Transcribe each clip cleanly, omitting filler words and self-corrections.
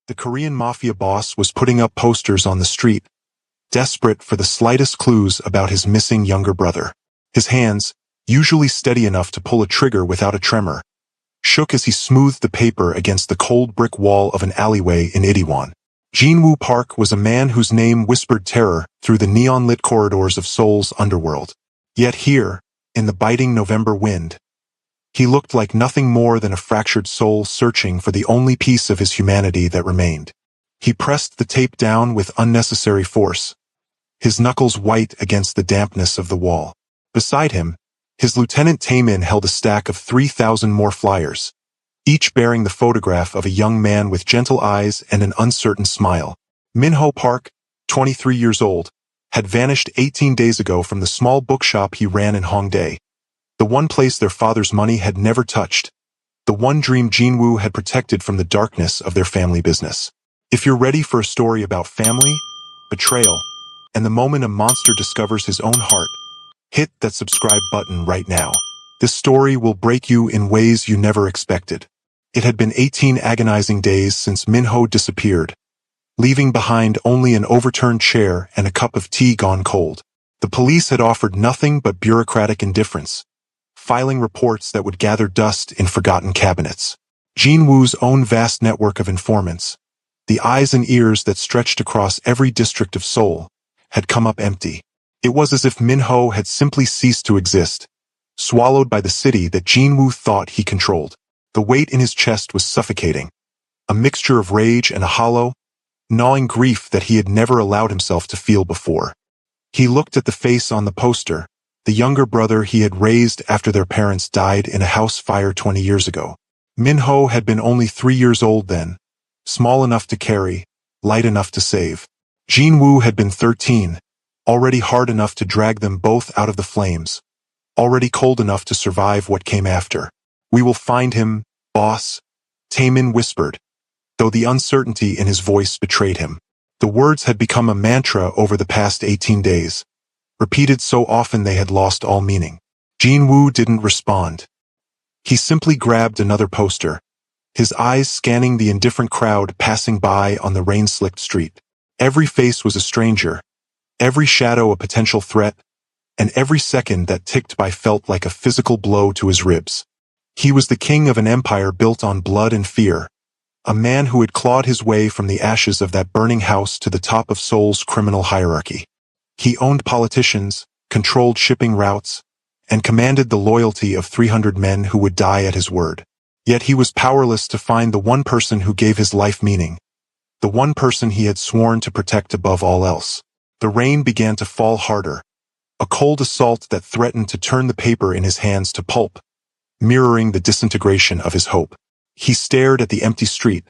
The Korean Mafia boss was putting up posters on the street, desperate for the slightest clues about his missing younger brother. His hands, usually steady enough to pull a trigger without a tremor, shook as he smoothed the paper against the cold brick wall of an alleyway in Itaewon. Jinwoo Park was a man whose name whispered terror through the neon-lit corridors of Seoul's underworld. Yet here, in the biting November wind, he looked like nothing more than a fractured soul searching for the only piece of his humanity that remained. He pressed the tape down with unnecessary force, his knuckles white against the dampness of the wall. Beside him, his lieutenant Taemin held a stack of 3,000 more flyers, each bearing the photograph of a young man with gentle eyes and an uncertain smile. Minho Park, 23 years old, had vanished 18 days ago from the small bookshop he ran in Hongdae, the one place their father's money had never touched, the one dream Jinwoo had protected from the darkness of their family business. If you're ready for a story about family, betrayal, and the moment a monster discovers his own heart, hit that subscribe button right now. This story will break you in ways you never expected. It had been 18 agonizing days since Minho disappeared, leaving behind only an overturned chair and a cup of tea gone cold. The police had offered nothing but bureaucratic indifference, filing reports that would gather dust in forgotten cabinets. Jinwoo's own vast network of informants, the eyes and ears that stretched across every district of Seoul, had come up empty. It was as if Minho had simply ceased to exist, swallowed by the city that Jinwoo thought he controlled. The weight in his chest was suffocating, a mixture of rage and a hollow, gnawing grief that he had never allowed himself to feel before. He looked at the face on the poster, the younger brother he had raised after their parents died in a house fire 20 years ago. Minho had been only 3 years old then, small enough to carry, light enough to save. Jinwoo had been 13, already hard enough to drag them both out of the flames, already cold enough to survive what came after. "We will find him, boss," Taemin whispered, though the uncertainty in his voice betrayed him. The words had become a mantra over the past 18 days, repeated so often they had lost all meaning. Jinwoo didn't respond. He simply grabbed another poster, his eyes scanning the indifferent crowd passing by on the rain-slicked street. Every face was a stranger, every shadow a potential threat, and every second that ticked by felt like a physical blow to his ribs. He was the king of an empire built on blood and fear, a man who had clawed his way from the ashes of that burning house to the top of Seoul's criminal hierarchy. He owned politicians, controlled shipping routes, and commanded the loyalty of 300 men who would die at his word. Yet he was powerless to find the one person who gave his life meaning, the one person he had sworn to protect above all else. The rain began to fall harder, a cold assault that threatened to turn the paper in his hands to pulp, mirroring the disintegration of his hope. He stared at the empty street,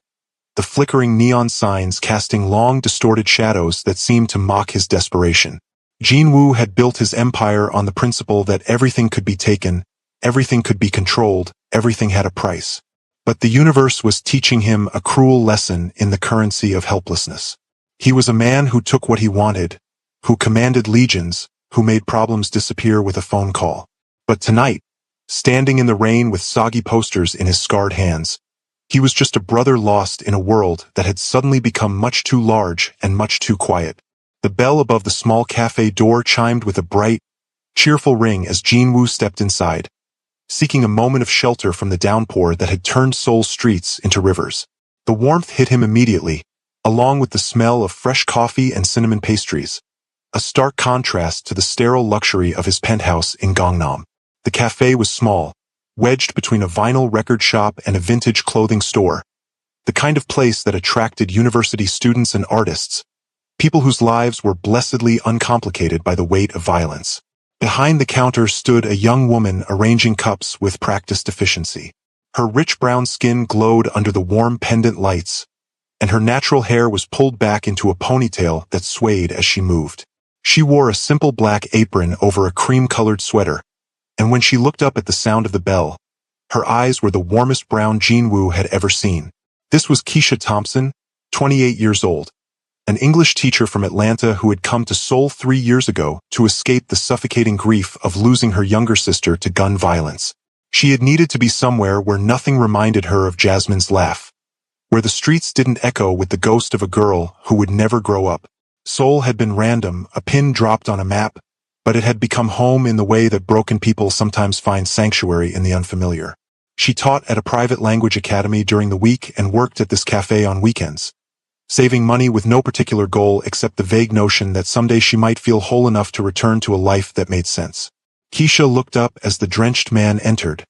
the flickering neon signs casting long, distorted shadows that seemed to mock his desperation. Jinwoo had built his empire on the principle that everything could be taken, everything could be controlled, everything had a price. But the universe was teaching him a cruel lesson in the currency of helplessness. He was a man who took what he wanted, who commanded legions, who made problems disappear with a phone call. But tonight, standing in the rain with soggy posters in his scarred hands, he was just a brother lost in a world that had suddenly become much too large and much too quiet. The bell above the small cafe door chimed with a bright, cheerful ring as Jinwoo stepped inside, seeking a moment of shelter from the downpour that had turned Seoul's streets into rivers. The warmth hit him immediately, along with the smell of fresh coffee and cinnamon pastries, a stark contrast to the sterile luxury of his penthouse in Gangnam. The cafe was small, wedged between a vinyl record shop and a vintage clothing store, the kind of place that attracted university students and artists, people whose lives were blessedly uncomplicated by the weight of violence. Behind the counter stood a young woman arranging cups with practiced efficiency. Her rich brown skin glowed under the warm pendant lights, and her natural hair was pulled back into a ponytail that swayed as she moved. She wore a simple black apron over a cream-colored sweater, and when she looked up at the sound of the bell, her eyes were the warmest brown Jinwoo had ever seen. This was Keisha Thompson, 28 years old, an English teacher from Atlanta who had come to Seoul 3 years ago to escape the suffocating grief of losing her younger sister to gun violence. She had needed to be somewhere where nothing reminded her of Jasmine's laugh, where the streets didn't echo with the ghost of a girl who would never grow up. Seoul had been random, a pin dropped on a map, but it had become home in the way that broken people sometimes find sanctuary in the unfamiliar. She taught at a private language academy during the week and worked at this cafe on weekends, saving money with no particular goal except the vague notion that someday she might feel whole enough to return to a life that made sense. Keisha looked up as the drenched man entered,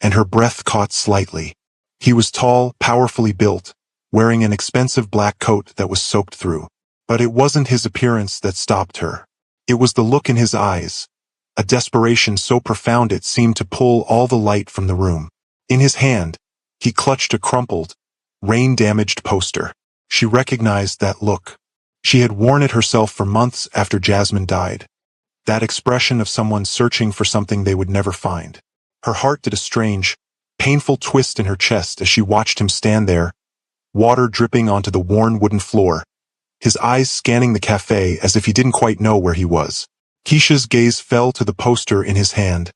and her breath caught slightly. He was tall, powerfully built, wearing an expensive black coat that was soaked through. But it wasn't his appearance that stopped her. It was the look in his eyes, a desperation so profound it seemed to pull all the light from the room. In his hand, he clutched a crumpled, rain-damaged poster. She recognized that look. She had worn it herself for months after Jasmine died. That expression of someone searching for something they would never find. Her heart did a strange, painful twist in her chest as she watched him stand there, water dripping onto the worn wooden floor, his eyes scanning the cafe as if he didn't quite know where he was. Keisha's gaze fell to the poster in his hand,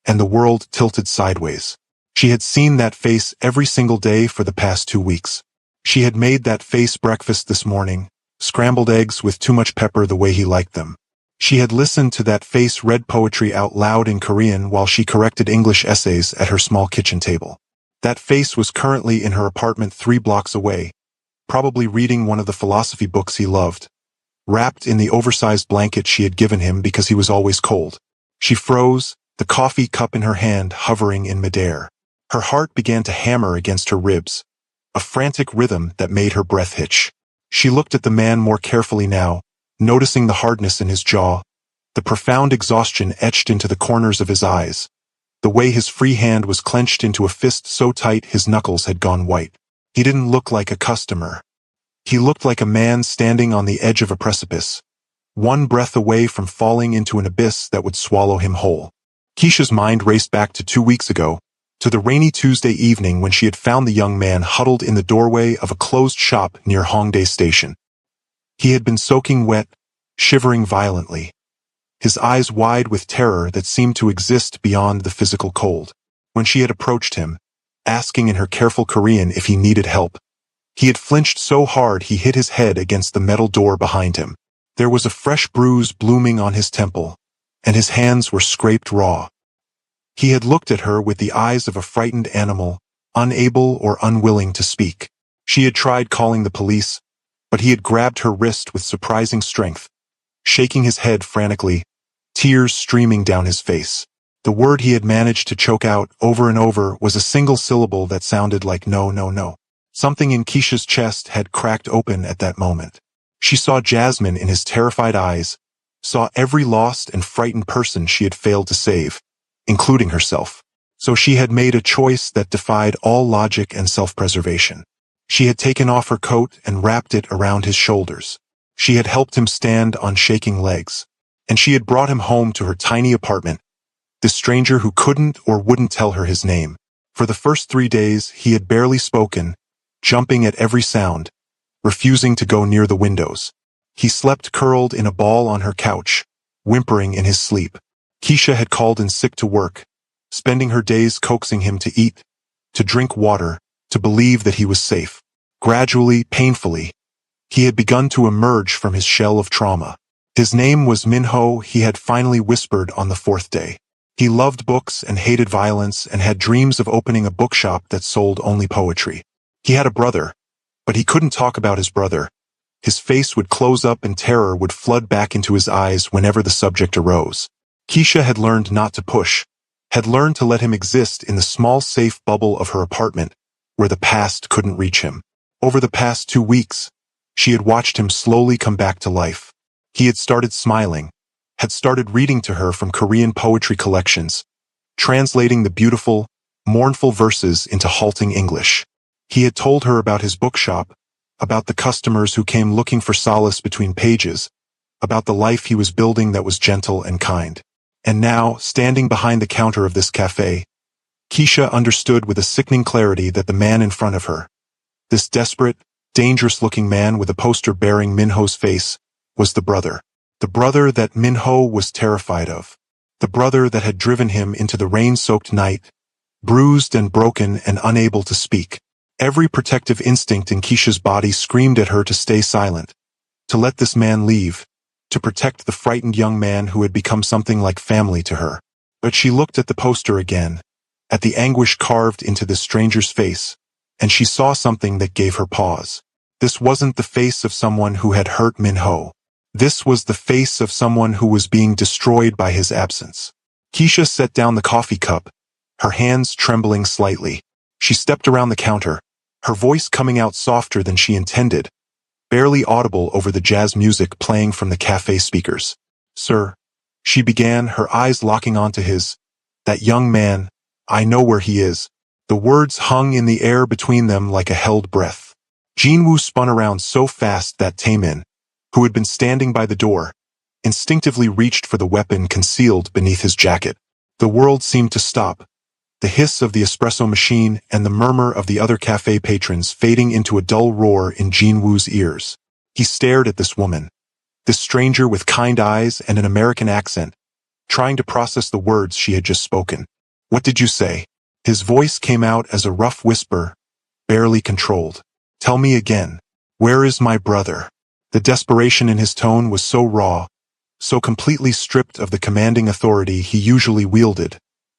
and the world tilted sideways. She had seen that face every single day for the past 2 weeks. She had made that face breakfast this morning, scrambled eggs with too much pepper the way he liked them. She had listened to that face read poetry out loud in Korean while she corrected English essays at her small kitchen table. That face was currently in her apartment 3 blocks away, probably reading one of the philosophy books he loved, wrapped in the oversized blanket she had given him because he was always cold. She froze, the coffee cup in her hand hovering in midair. Her heart began to hammer against her ribs, a frantic rhythm that made her breath hitch. She looked at the man more carefully now, noticing the hardness in his jaw, the profound exhaustion etched into the corners of his eyes, the way his free hand was clenched into a fist so tight his knuckles had gone white. He didn't look like a customer. He looked like a man standing on the edge of a precipice, one breath away from falling into an abyss that would swallow him whole. Keisha's mind raced back to 2 weeks ago, to the rainy Tuesday evening when she had found the young man huddled in the doorway of a closed shop near Hongdae Station. He had been soaking wet, shivering violently, his eyes wide with terror that seemed to exist beyond the physical cold. When she had approached him, asking in her careful Korean if he needed help, he had flinched so hard he hit his head against the metal door behind him. There was a fresh bruise blooming on his temple, and his hands were scraped raw. He had looked at her with the eyes of a frightened animal, unable or unwilling to speak. She had tried calling the police, but he had grabbed her wrist with surprising strength, shaking his head frantically, tears streaming down his face. The word he had managed to choke out over and over was a single syllable that sounded like no, no, no. Something in Keisha's chest had cracked open at that moment. She saw Jasmine in his terrified eyes, saw every lost and frightened person she had failed to save, including herself. So she had made a choice that defied all logic and self-preservation. She had taken off her coat and wrapped it around his shoulders. She had helped him stand on shaking legs. And she had brought him home to her tiny apartment, this stranger who couldn't or wouldn't tell her his name. For the first 3 days, he had barely spoken, jumping at every sound, refusing to go near the windows. He slept curled in a ball on her couch, whimpering in his sleep. Keisha had called in sick to work, spending her days coaxing him to eat, to drink water, to believe that he was safe. Gradually, painfully, he had begun to emerge from his shell of trauma. His name was Minho, he had finally whispered on the 4th day. He loved books and hated violence and had dreams of opening a bookshop that sold only poetry. He had a brother, but he couldn't talk about his brother. His face would close up and terror would flood back into his eyes whenever the subject arose. Keisha had learned not to push, had learned to let him exist in the small safe bubble of her apartment, where the past couldn't reach him. Over the past 2 weeks, she had watched him slowly come back to life. He had started smiling, had started reading to her from Korean poetry collections, translating the beautiful, mournful verses into halting English. He had told her about his bookshop, about the customers who came looking for solace between pages, about the life he was building that was gentle and kind. And now, standing behind the counter of this cafe, Keisha understood with a sickening clarity that the man in front of her, this desperate, dangerous-looking man with a poster bearing Minho's face, was the brother that Minho was terrified of, the brother that had driven him into the rain-soaked night, bruised and broken and unable to speak. Every protective instinct in Keisha's body screamed at her to stay silent, to let this man leave, to protect the frightened young man who had become something like family to her. But she looked at the poster again, at the anguish carved into this stranger's face, and she saw something that gave her pause. This wasn't the face of someone who had hurt Min-ho. This was the face of someone who was being destroyed by his absence. Keisha set down the coffee cup, her hands trembling slightly. She stepped around the counter, her voice coming out softer than she intended, barely audible over the jazz music playing from the cafe speakers. "Sir," she began, her eyes locking onto his. "That young man, I know where he is." The words hung in the air between them like a held breath. Jinwoo spun around so fast that Taemin, who had been standing by the door, instinctively reached for the weapon concealed beneath his jacket. The world seemed to stop, the hiss of the espresso machine and the murmur of the other cafe patrons fading into a dull roar in Jinwoo's ears. He stared at this woman, this stranger with kind eyes and an American accent, trying to process the words she had just spoken. "What did you say?" His voice came out as a rough whisper, barely controlled. "Tell me again. Where is my brother?" The desperation in his tone was so raw, so completely stripped of the commanding authority he usually wielded,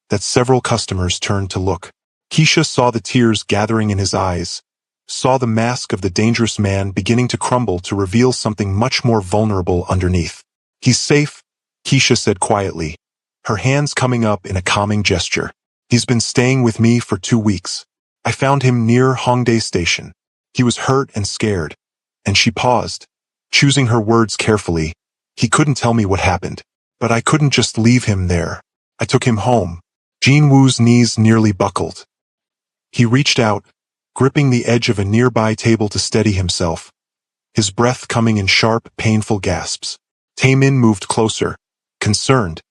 that several customers turned to look. Keisha saw the tears gathering in his eyes, saw the mask of the dangerous man beginning to crumble to reveal something much more vulnerable underneath. "He's safe," Keisha said quietly, her hands coming up in a calming gesture. "He's been staying with me for 2 weeks. I found him near Hongdae Station. He was hurt and scared." And she paused, choosing her words carefully. "He couldn't tell me what happened. But I couldn't just leave him there. I took him home." Jinwoo's knees nearly buckled. He reached out, gripping the edge of a nearby table to steady himself, his breath coming in sharp, painful gasps. Taemin moved closer, concerned,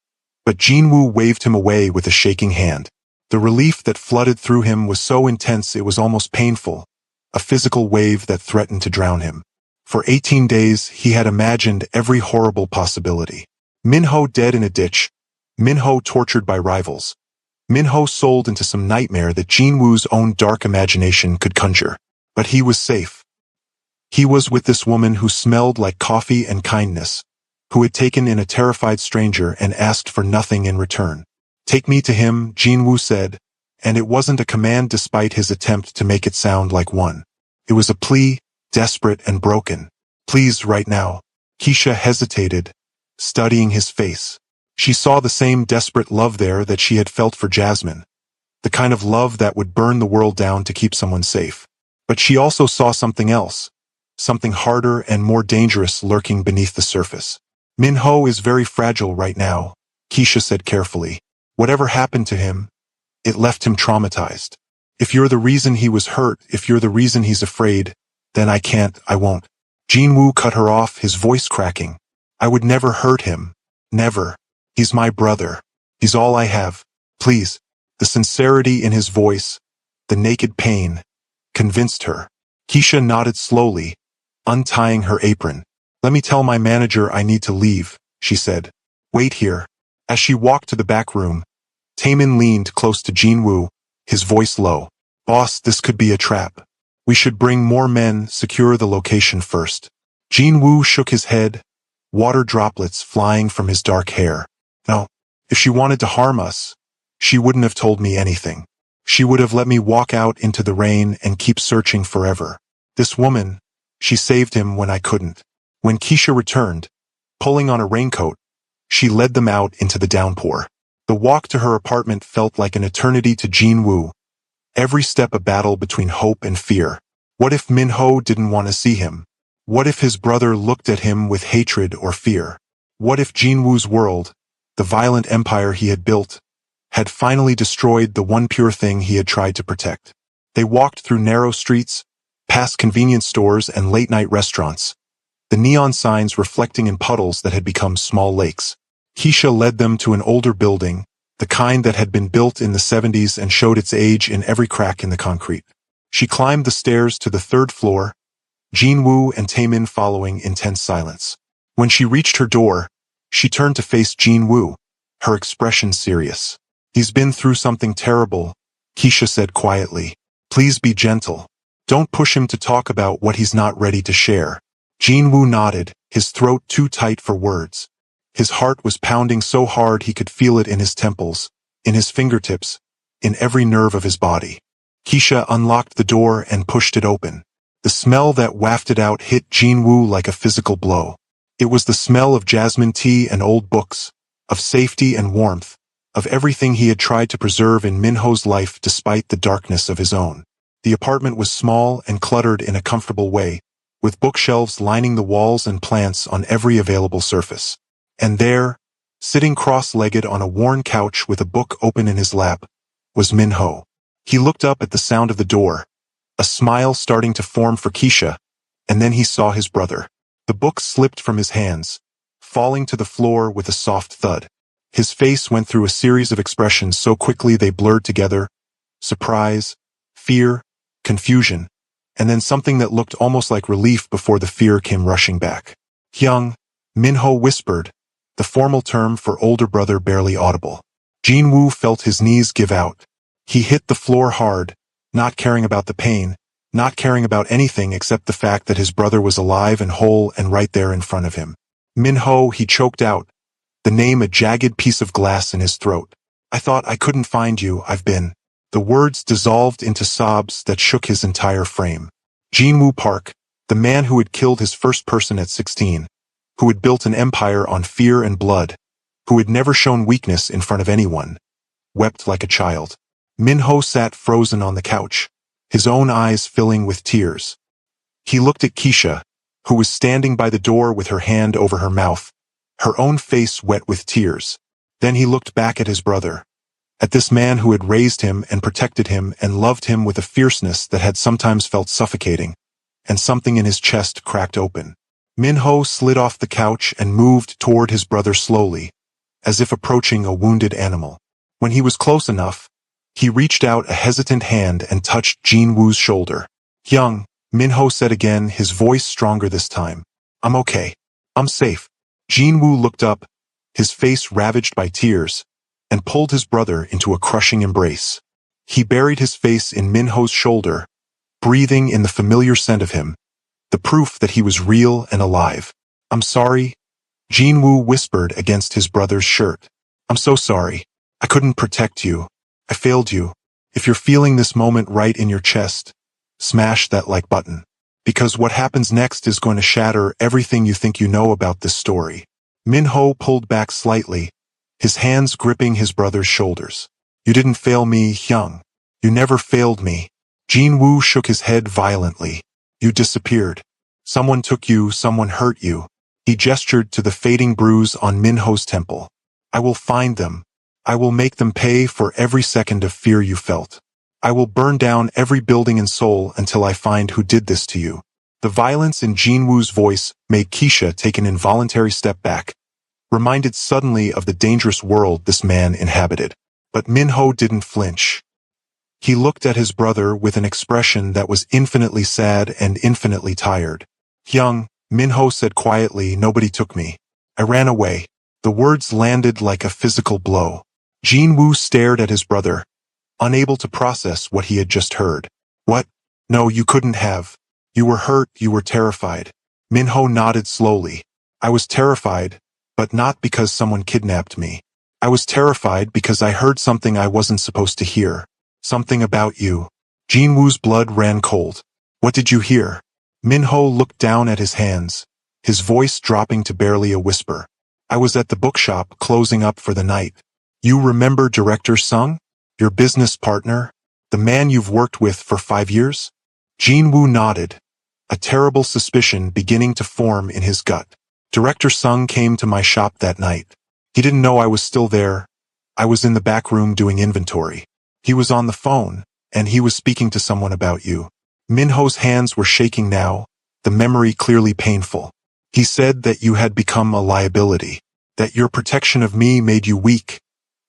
but Jinwoo waved him away with a shaking hand. The relief that flooded through him was so intense it was almost painful, a physical wave that threatened to drown him. For 18 days, he had imagined every horrible possibility. Min-ho dead in a ditch, Min-ho tortured by rivals, Min-ho sold into some nightmare that Jinwoo's own dark imagination could conjure. But he was safe. He was with this woman who smelled like coffee and kindness, who had taken in a terrified stranger and asked for nothing in return. "Take me to him," Jinwoo said, and it wasn't a command despite his attempt to make it sound like one. It was a plea, desperate and broken. "Please, right now." Keisha hesitated, studying his face. She saw the same desperate love there that she had felt for Jasmine, the kind of love that would burn the world down to keep someone safe. But she also saw something else, something harder and more dangerous lurking beneath the surface. "Min-ho is very fragile right now," Keisha said carefully. "Whatever happened to him, it left him traumatized. If you're the reason he was hurt, if you're the reason he's afraid, then I won't." Jinwoo cut her off, his voice cracking. "I would never hurt him. Never. He's my brother. He's all I have. Please." The sincerity in his voice, the naked pain, convinced her. Keisha nodded slowly, untying her apron. "Let me tell my manager I need to leave," she said. "Wait here." As she walked to the back room, Taemin leaned close to Jinwoo, his voice low. "Boss, this could be a trap. We should bring more men, secure the location first." Jinwoo shook his head, water droplets flying from his dark hair. "No. If she wanted to harm us, she wouldn't have told me anything. She would have let me walk out into the rain and keep searching forever. This woman, she saved him when I couldn't." When Keisha returned, pulling on a raincoat, she led them out into the downpour. The walk to her apartment felt like an eternity to Jinwoo, every step a battle between hope and fear. What if Min-ho didn't want to see him? What if his brother looked at him with hatred or fear? What if Jinwoo's world, the violent empire he had built, had finally destroyed the one pure thing he had tried to protect? They walked through narrow streets, past convenience stores and late-night restaurants, the neon signs reflecting in puddles that had become small lakes. Keisha led them to an older building, the kind that had been built in the 70s and showed its age in every crack in the concrete. She climbed the stairs to the 3rd floor, Jinwoo and Taemin following in tense silence. When she reached her door, she turned to face Jinwoo, her expression serious. "He's been through something terrible," Keisha said quietly. "Please be gentle." Don't push him to talk about what he's not ready to share. Jin-woo nodded, his throat too tight for words. His heart was pounding so hard he could feel it in his temples, in his fingertips, in every nerve of his body. Keisha unlocked the door and pushed it open. The smell that wafted out hit Jin-woo like a physical blow. It was the smell of jasmine tea and old books, of safety and warmth, of everything he had tried to preserve in Minho's life despite the darkness of his own. The apartment was small and cluttered in a comfortable way, with bookshelves lining the walls and plants on every available surface. And there, sitting cross-legged on a worn couch with a book open in his lap, was Minho. He looked up at the sound of the door, a smile starting to form for Keisha, and then he saw his brother. The book slipped from his hands, falling to the floor with a soft thud. His face went through a series of expressions so quickly they blurred together: surprise, fear, confusion, and then something that looked almost like relief before the fear came rushing back. Hyung, Minho whispered, the formal term for older brother barely audible. Jin-woo felt his knees give out. He hit the floor hard, not caring about the pain, not caring about anything except the fact that his brother was alive and whole and right there in front of him. Minho, he choked out, the name a jagged piece of glass in his throat. I thought I couldn't find you, I've been. The words dissolved into sobs that shook his entire frame. Jin-woo Park, the man who had killed his first person at 16, who had built an empire on fear and blood, who had never shown weakness in front of anyone, wept like a child. Minho sat frozen on the couch, his own eyes filling with tears. He looked at Keisha, who was standing by the door with her hand over her mouth, her own face wet with tears. Then he looked back at his brother, at this man who had raised him and protected him and loved him with a fierceness that had sometimes felt suffocating, and something in his chest cracked open. Minho slid off the couch and moved toward his brother slowly, as if approaching a wounded animal. When he was close enough, he reached out a hesitant hand and touched Jin-woo's shoulder. Hyung, Minho said again, his voice stronger this time. I'm okay. I'm safe. Jin-woo looked up, his face ravaged by tears, and pulled his brother into a crushing embrace. He buried his face in Minho's shoulder, breathing in the familiar scent of him, the proof that he was real and alive. I'm sorry, Jin-woo whispered against his brother's shirt. I'm so sorry. I couldn't protect you. I failed you. If you're feeling this moment right in your chest, smash that like button. Because what happens next is going to shatter everything you think you know about this story. Minho pulled back slightly, his hands gripping his brother's shoulders. You didn't fail me, Hyung. You never failed me. Jin-woo shook his head violently. You disappeared. Someone took you, someone hurt you. He gestured to the fading bruise on Minho's temple. I will find them. I will make them pay for every second of fear you felt. I will burn down every building in Seoul until I find who did this to you. The violence in Jin-woo's voice made Keisha take an involuntary step back, reminded suddenly of the dangerous world this man inhabited. But Minho didn't flinch. He looked at his brother with an expression that was infinitely sad and infinitely tired. Hyung, Minho said quietly, nobody took me. I ran away. The words landed like a physical blow. Jin-woo stared at his brother, unable to process what he had just heard. What? No, you couldn't have. You were hurt, you were terrified. Minho nodded slowly. I was terrified, but not because someone kidnapped me. I was terrified because I heard something I wasn't supposed to hear. Something about you. Jin-woo's blood ran cold. What did you hear? Minho looked down at his hands, his voice dropping to barely a whisper. I was at the bookshop closing up for the night. You remember Director Sung? Your business partner? The man you've worked with for 5 years? Jin-woo nodded, a terrible suspicion beginning to form in his gut. Director Sung came to my shop that night. He didn't know I was still there. I was in the back room doing inventory. He was on the phone, and he was speaking to someone about you. Minho's hands were shaking now, the memory clearly painful. He said that you had become a liability, that your protection of me made you weak,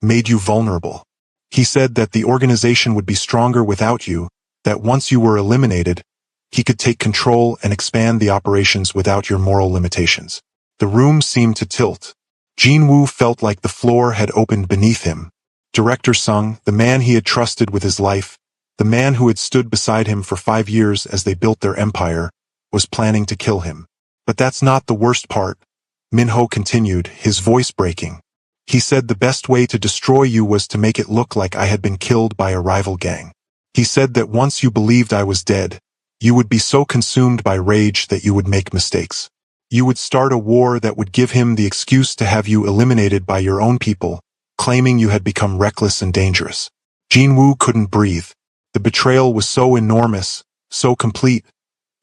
made you vulnerable. He said that the organization would be stronger without you, that once you were eliminated, he could take control and expand the operations without your moral limitations. The room seemed to tilt. Jin-woo felt like the floor had opened beneath him. Director Sung, the man he had trusted with his life, The man who had stood beside him for 5 years as they built their empire was planning to kill him. But that's not the worst part, Minho continued, his voice breaking. He said the best way to destroy you was to make it look like I had been killed by a rival gang. He said that once you believed I was dead, you would be so consumed by rage that you would make mistakes. You would start a war that would give him the excuse to have you eliminated by your own people, claiming you had become reckless and dangerous. Jinwoo couldn't breathe. The betrayal was so enormous, so complete,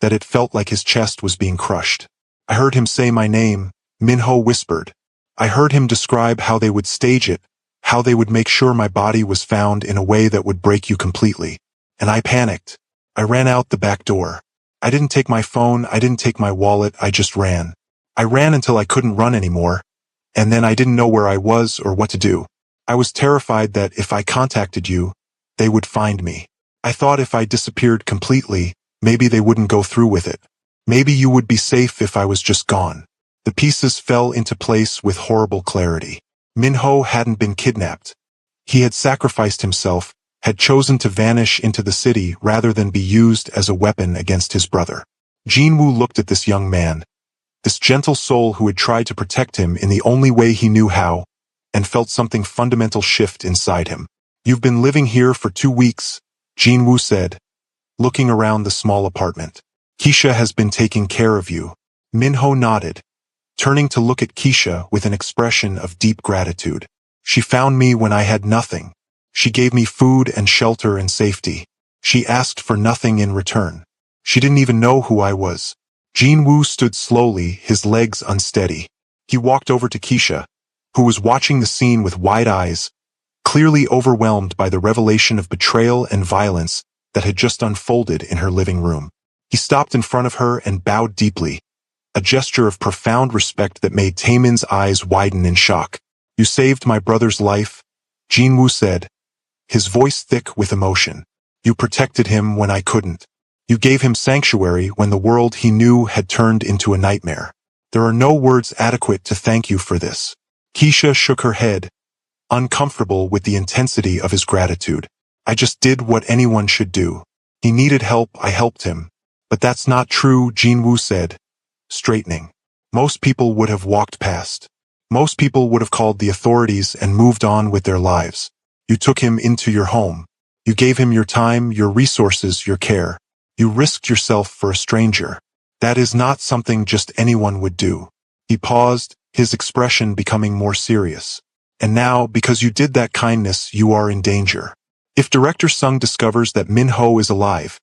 that it felt like his chest was being crushed. I heard him say my name, Minho whispered. I heard him describe how they would stage it, how they would make sure my body was found in a way that would break you completely. And I panicked. I ran out the back door. I didn't take my phone, I didn't take my wallet, I just ran. I ran until I couldn't run anymore, and then I didn't know where I was or what to do. I was terrified that if I contacted you, they would find me. I thought if I disappeared completely, maybe they wouldn't go through with it. Maybe you would be safe if I was just gone. The pieces fell into place with horrible clarity. Minho hadn't been kidnapped. He had sacrificed himself, had chosen to vanish into the city rather than be used as a weapon against his brother. Jinwoo looked at this young man, this gentle soul who had tried to protect him in the only way he knew how, and felt something fundamental shift inside him. You've been living here for 2 weeks, Jinwoo said, looking around the small apartment. Keisha has been taking care of you. Minho nodded, turning to look at Keisha with an expression of deep gratitude. She found me when I had nothing. She gave me food and shelter and safety. She asked for nothing in return. She didn't even know who I was. Jinwoo stood slowly, his legs unsteady. He walked over to Keisha, who was watching the scene with wide eyes, clearly overwhelmed by the revelation of betrayal and violence that had just unfolded in her living room. He stopped in front of her and bowed deeply, a gesture of profound respect that made Taemin's eyes widen in shock. You saved my brother's life, Jinwoo said, his voice thick with emotion. You protected him when I couldn't. You gave him sanctuary when the world he knew had turned into a nightmare. There are no words adequate to thank you for this. Keisha shook her head, uncomfortable with the intensity of his gratitude. I just did what anyone should do. He needed help, I helped him. But that's not true, Jinwoo said, straightening. Most people would have walked past. Most people would have called the authorities and moved on with their lives. You took him into your home. You gave him your time, your resources, your care. You risked yourself for a stranger. That is not something just anyone would do. He paused, his expression becoming more serious. And now, because you did that kindness, you are in danger. If Director Sung discovers that Minho is alive,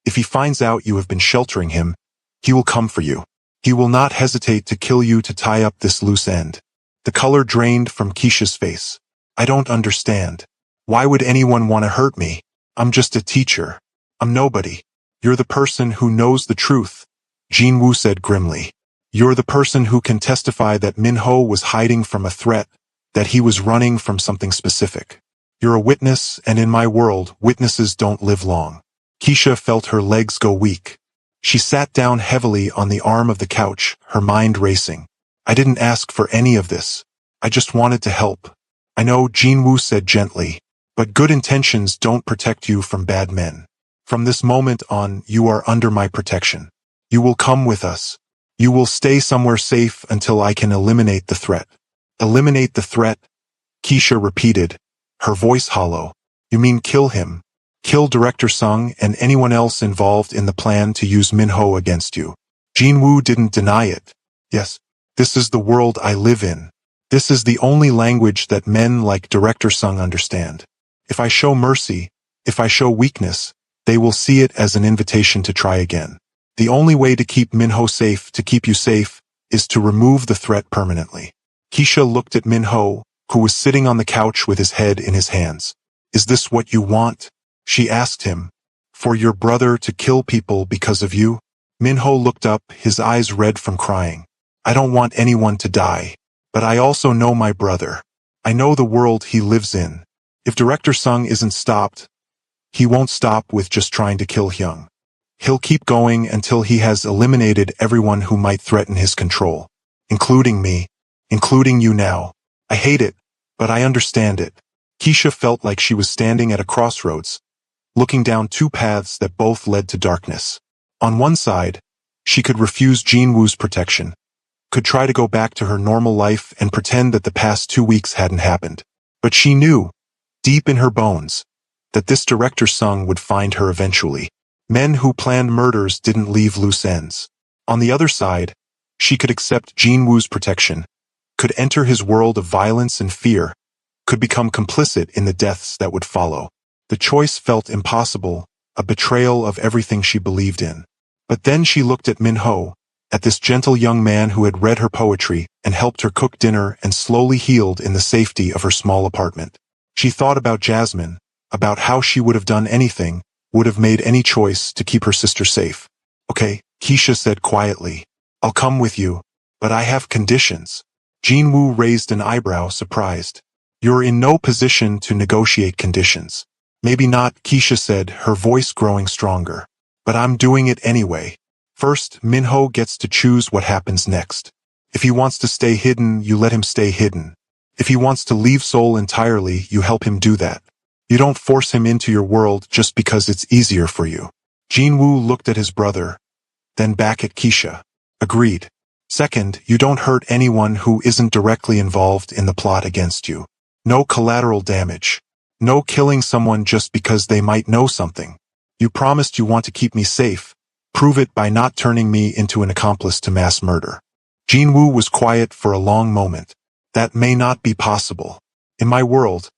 if he finds out you have been sheltering him, he will come for you. He will not hesitate to kill you to tie up this loose end. The color drained from Keisha's face. I don't understand. Why would anyone want to hurt me? I'm just a teacher. I'm nobody. You're the person who knows the truth, Jinwoo said grimly. You're the person who can testify that Minho was hiding from a threat, that he was running from something specific. You're a witness, and in my world, witnesses don't live long. Keisha felt her legs go weak. She sat down heavily on the arm of the couch, her mind racing. I didn't ask for any of this. I just wanted to help. I know, Jinwoo said gently, but good intentions don't protect you from bad men. From this moment on, you are under my protection. You will come with us. You will stay somewhere safe until I can eliminate the threat. Eliminate the threat, Keisha repeated, her voice hollow. You mean kill him? Kill Director Sung and anyone else involved in the plan to use Minho against you. Jinwoo didn't deny it. Yes, this is the world I live in. This is the only language that men like Director Sung understand. If I show mercy, if I show weakness, they will see it as an invitation to try again. The only way to keep Minho safe, to keep you safe, is to remove the threat permanently. Keisha looked at Minho, who was sitting on the couch with his head in his hands. Is this what you want? She asked him. For your brother to kill people because of you? Minho looked up, his eyes red from crying. I don't want anyone to die. But I also know my brother. I know the world he lives in. If Director Sung isn't stopped, he won't stop with just trying to kill Hyung. He'll keep going until he has eliminated everyone who might threaten his control. Including me. Including you now. I hate it, but I understand it. Keisha felt like she was standing at a crossroads, looking down two paths that both led to darkness. On one side, she could refuse Jinwoo's protection, could try to go back to her normal life and pretend that the past 2 weeks hadn't happened. But she knew, deep in her bones, that this director Sung would find her eventually. Men who planned murders didn't leave loose ends. On the other side, she could accept Jinwoo's protection, could enter his world of violence and fear, could become complicit in the deaths that would follow. The choice felt impossible, a betrayal of everything she believed in. But then she looked at Min-ho, at this gentle young man who had read her poetry and helped her cook dinner and slowly healed in the safety of her small apartment. She thought about Jasmine, about how she would have done anything, would have made any choice to keep her sister safe. Okay, Keisha said quietly. I'll come with you, but I have conditions. Jinwoo raised an eyebrow, surprised. You're in no position to negotiate conditions. Maybe not, Keisha said, her voice growing stronger. But I'm doing it anyway. First, Min-ho gets to choose what happens next. If he wants to stay hidden, you let him stay hidden. If he wants to leave Seoul entirely, you help him do that. You don't force him into your world just because it's easier for you. Jinwoo looked at his brother, then back at Keisha. Agreed. Second, you don't hurt anyone who isn't directly involved in the plot against you. No collateral damage. No killing someone just because they might know something. You promised you want to keep me safe. Prove it by not turning me into an accomplice to mass murder. Jinwoo was quiet for a long moment. That may not be possible. In my world,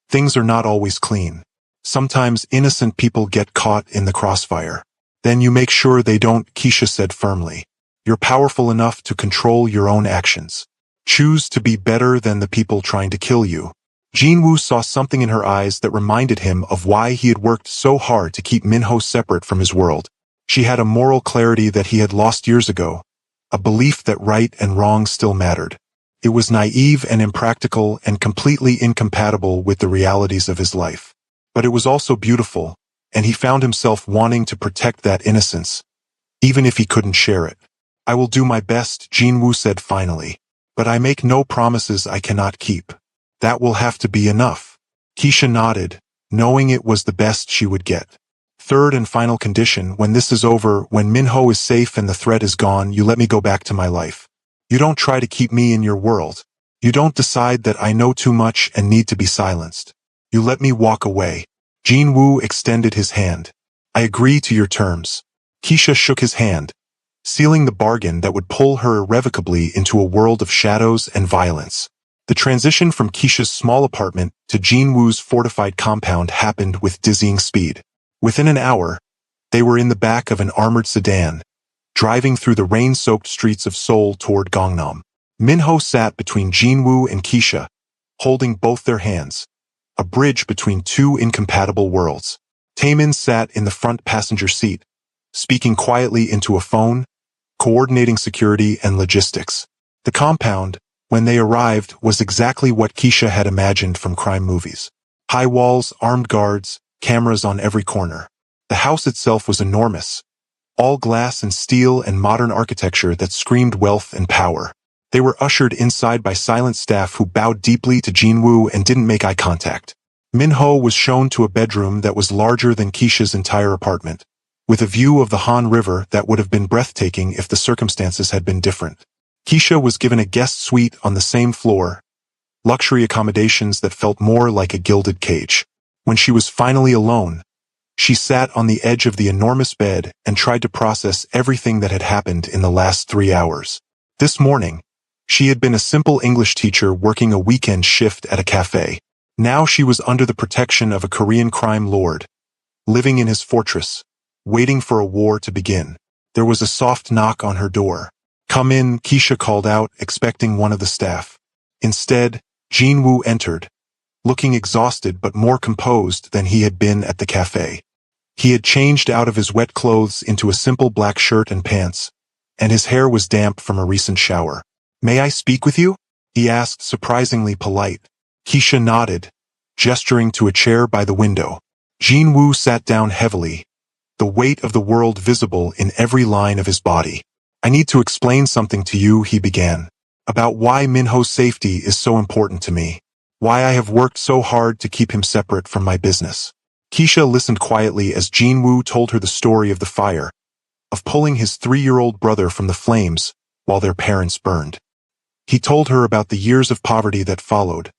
things are not always clean. Sometimes innocent people get caught in the crossfire. Then you make sure they don't, Keisha said firmly. You're powerful enough to control your own actions. Choose to be better than the people trying to kill you. Jinwoo saw something in her eyes that reminded him of why he had worked so hard to keep Min-ho separate from his world. She had a moral clarity that he had lost years ago, a belief that right and wrong still mattered. It was naive and impractical and completely incompatible with the realities of his life. But it was also beautiful, and he found himself wanting to protect that innocence, even if he couldn't share it. I will do my best, Jinwoo said finally, but I make no promises I cannot keep. That will have to be enough. Keisha nodded, knowing it was the best she would get. Third and final condition, when this is over, when Min-ho is safe and the threat is gone, you let me go back to my life. You don't try to keep me in your world. You don't decide that I know too much and need to be silenced. You let me walk away. Jinwoo extended his hand. I agree to your terms. Keisha shook his hand, sealing the bargain that would pull her irrevocably into a world of shadows and violence. The transition from Keisha's small apartment to Jinwoo's fortified compound happened with dizzying speed. Within an hour, they were in the back of an armored sedan, driving through the rain-soaked streets of Seoul toward Gangnam. Min-ho sat between Jinwoo and Keisha, holding both their hands, a bridge between two incompatible worlds. Taemin sat in the front passenger seat, speaking quietly into a phone, coordinating security and logistics. The compound, when they arrived, was exactly what Keisha had imagined from crime movies. High walls, armed guards, cameras on every corner. The house itself was enormous, all glass and steel and modern architecture that screamed wealth and power. They were ushered inside by silent staff who bowed deeply to Jinwoo and didn't make eye contact. Min-ho was shown to a bedroom that was larger than Keisha's entire apartment, with a view of the Han River that would have been breathtaking if the circumstances had been different. Keisha was given a guest suite on the same floor, luxury accommodations that felt more like a gilded cage. When she was finally alone, she sat on the edge of the enormous bed and tried to process everything that had happened in the last 3 hours. This morning, she had been a simple English teacher working a weekend shift at a cafe. Now she was under the protection of a Korean crime lord, living in his fortress, waiting for a war to begin. There was a soft knock on her door. Come in, Keisha called out, expecting one of the staff. Instead, Jinwoo entered, looking exhausted but more composed than he had been at the cafe. He had changed out of his wet clothes into a simple black shirt and pants, and his hair was damp from a recent shower. May I speak with you? He asked, surprisingly polite. Keisha nodded, gesturing to a chair by the window. Jinwoo sat down heavily, the weight of the world visible in every line of his body. I need to explain something to you, he began, about why Min-ho's safety is so important to me. Why I have worked so hard to keep him separate from my business. Keisha listened quietly as Jinwoo told her the story of the fire, of pulling his 3-year-old brother from the flames while their parents burned. He told her about the years of poverty that followed,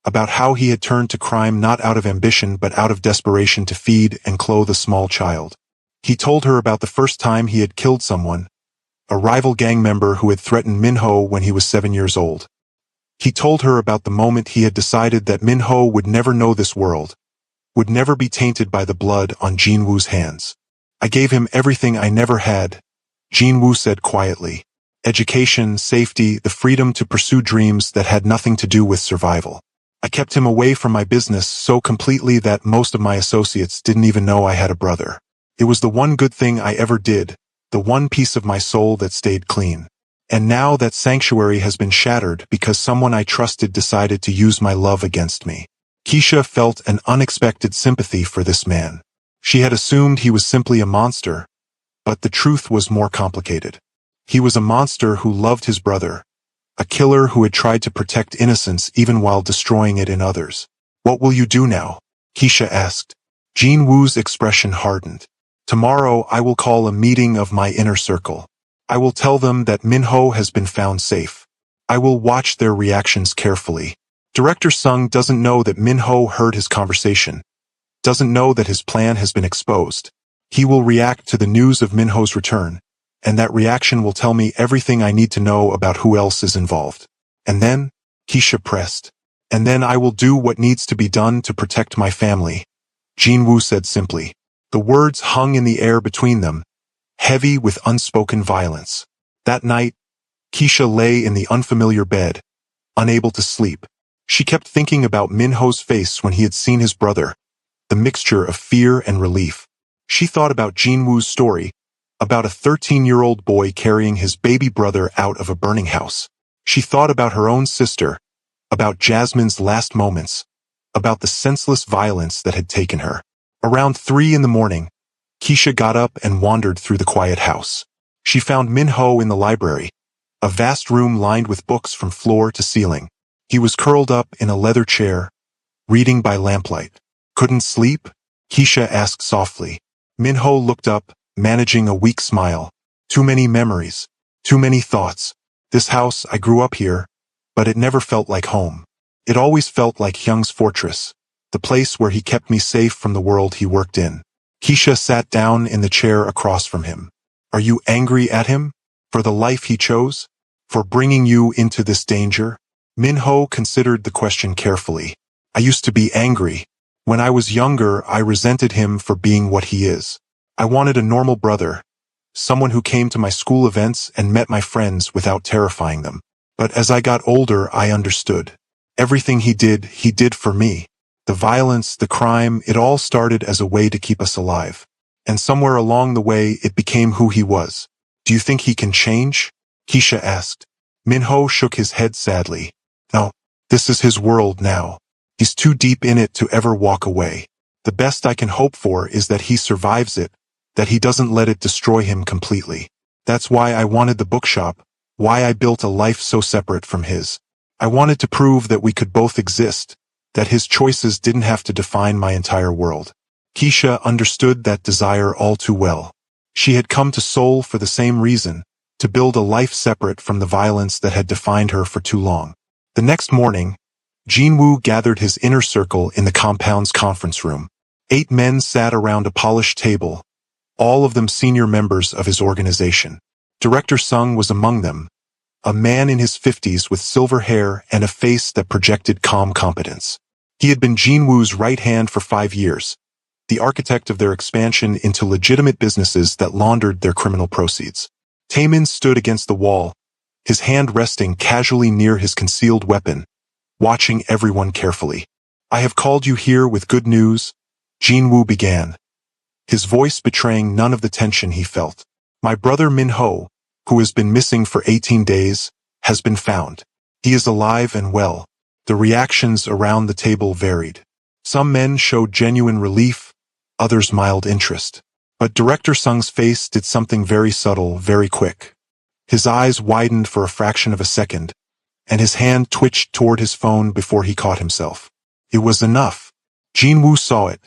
about how he had turned to crime not out of ambition but out of desperation to feed and clothe a small child. He told her about the first time he had killed someone, a rival gang member who had threatened Minho when he was 7 years old. He told her about the moment he had decided that Minho would never know this world, would never be tainted by the blood on Jinwoo's hands. I gave him everything I never had, Jinwoo said quietly. Education, safety, the freedom to pursue dreams that had nothing to do with survival. I kept him away from my business so completely that most of my associates didn't even know I had a brother. It was the one good thing I ever did, the one piece of my soul that stayed clean. And now that sanctuary has been shattered because someone I trusted decided to use my love against me. Keisha felt an unexpected sympathy for this man. She had assumed he was simply a monster, but the truth was more complicated. He was a monster who loved his brother, a killer who had tried to protect innocence even while destroying it in others. What will you do now? Keisha asked. Jinwoo's expression hardened. Tomorrow I will call a meeting of my inner circle. I will tell them that Minho has been found safe. I will watch their reactions carefully. Director Sung doesn't know that Minho heard his conversation, doesn't know that his plan has been exposed. He will react to the news of Minho's return, and that reaction will tell me everything I need to know about who else is involved. And then, Keisha pressed, and then I will do what needs to be done to protect my family, Jinwoo said simply. The words hung in the air between them, heavy with unspoken violence. That night, Keisha lay in the unfamiliar bed, unable to sleep. She kept thinking about Minho's face when he had seen his brother, the mixture of fear and relief. She thought about Jinwoo's story, about a 13-year-old boy carrying his baby brother out of a burning house. She thought about her own sister, about Jasmine's last moments, about the senseless violence that had taken her. Around 3 in the morning, Keisha got up and wandered through the quiet house. She found Minho in the library, a vast room lined with books from floor to ceiling. He was curled up in a leather chair, reading by lamplight. Couldn't sleep? Keisha asked softly. Minho looked up, managing a weak smile. Too many memories. Too many thoughts. This house, I grew up here, but it never felt like home. It always felt like Hyung's fortress, the place where he kept me safe from the world he worked in. Keisha sat down in the chair across from him. Are you angry at him? For the life he chose? For bringing you into this danger? Minho considered the question carefully. I used to be angry. When I was younger, I resented him for being what he is. I wanted a normal brother, someone who came to my school events and met my friends without terrifying them. But as I got older, I understood. Everything he did for me. The violence, the crime, it all started as a way to keep us alive. And somewhere along the way, it became who he was. Do you think he can change? Keisha asked. Minho shook his head sadly. No, this is his world now. He's too deep in it to ever walk away. The best I can hope for is that he survives it, that he doesn't let it destroy him completely. That's why I wanted the bookshop, why I built a life so separate from his. I wanted to prove that we could both exist, that his choices didn't have to define my entire world. Keisha understood that desire all too well. She had come to Seoul for the same reason, to build a life separate from the violence that had defined her for too long. The next morning, Jinwoo gathered his inner circle in the compound's conference room. 8 men sat around a polished table, all of them senior members of his organization. Director Sung was among them, a man in his 50s with silver hair and a face that projected calm competence. He had been Jinwoo's right hand for 5 years, the architect of their expansion into legitimate businesses that laundered their criminal proceeds. Taemin stood against the wall, his hand resting casually near his concealed weapon, watching everyone carefully. I have called you here with good news, Jinwoo began, his voice betraying none of the tension he felt. My brother Minho, who has been missing for 18 days, has been found. He is alive and well. The reactions around the table varied. Some men showed genuine relief, others mild interest. But Director Sung's face did something very subtle, very quick. His eyes widened for a fraction of a second, and his hand twitched toward his phone before he caught himself. It was enough. Jinwoo saw it.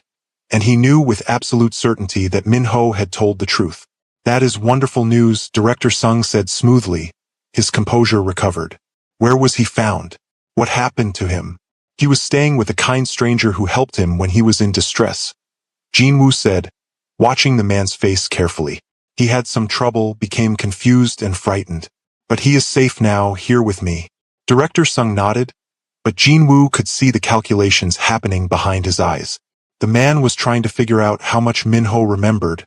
and he knew with absolute certainty that Min-ho had told the truth. That is wonderful news, Director Sung said smoothly. His composure recovered. Where was he found? What happened to him? He was staying with a kind stranger who helped him when he was in distress, Jin-woo said, watching the man's face carefully. He had some trouble, became confused and frightened. But he is safe now, here with me. Director Sung nodded, but Jin-woo could see the calculations happening behind his eyes. The man was trying to figure out how much Min-ho remembered,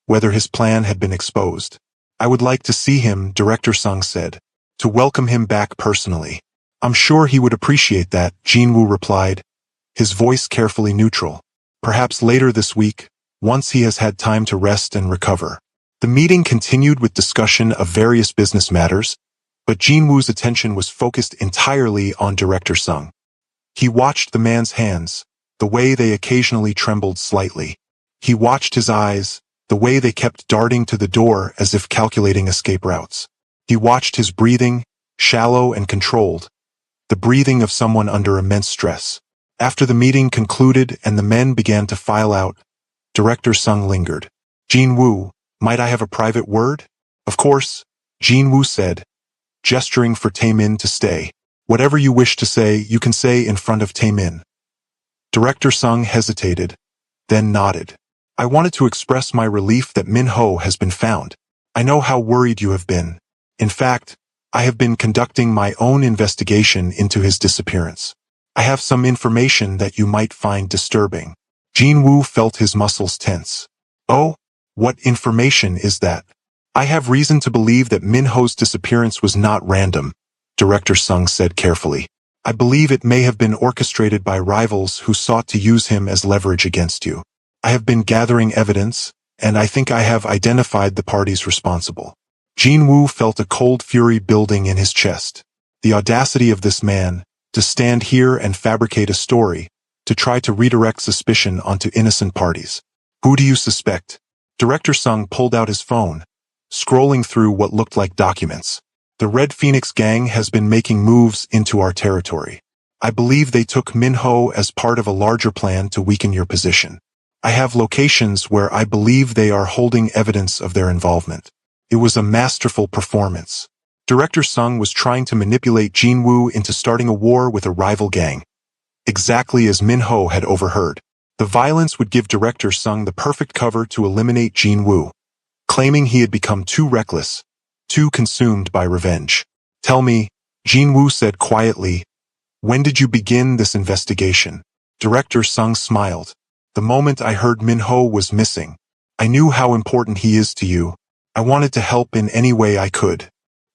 whether his plan had been exposed. I would like to see him, Director Sung said, to welcome him back personally. I'm sure he would appreciate that, Jin-woo replied, his voice carefully neutral. Perhaps later this week, once he has had time to rest and recover. The meeting continued with discussion of various business matters, but Jin-woo's attention was focused entirely on Director Sung. He watched the man's hands, the way they occasionally trembled slightly. He watched his eyes, the way they kept darting to the door as if calculating escape routes. He watched his breathing, shallow and controlled, the breathing of someone under immense stress. After the meeting concluded and the men began to file out, Director Sung lingered. Jin-woo, might I have a private word? Of course, Jin-woo said, gesturing for Tae-min to stay. Whatever you wish to say, you can say in front of Tae-min. Director Sung hesitated, then nodded. I wanted to express my relief that Min-ho has been found. I know how worried you have been. In fact, I have been conducting my own investigation into his disappearance. I have some information that you might find disturbing. Jin-woo felt his muscles tense. Oh? What information is that? I have reason to believe that Min-ho's disappearance was not random, Director Sung said carefully. I believe it may have been orchestrated by rivals who sought to use him as leverage against you. I have been gathering evidence, and I think I have identified the parties responsible. Jin-woo felt a cold fury building in his chest. The audacity of this man, to stand here and fabricate a story, to try to redirect suspicion onto innocent parties. Who do you suspect? Director Sung pulled out his phone, scrolling through what looked like documents. The Red Phoenix gang has been making moves into our territory. I believe they took Min-ho as part of a larger plan to weaken your position. I have locations where I believe they are holding evidence of their involvement. It was a masterful performance. Director Sung was trying to manipulate Jin-woo into starting a war with a rival gang, exactly as Min-ho had overheard. The violence would give Director Sung the perfect cover to eliminate Jin-woo, claiming he had become too reckless, too consumed by revenge. Tell me, Jin-woo said quietly, when did you begin this investigation? Director Sung smiled. The moment I heard Min-ho was missing. I knew how important he is to you. I wanted to help in any way I could.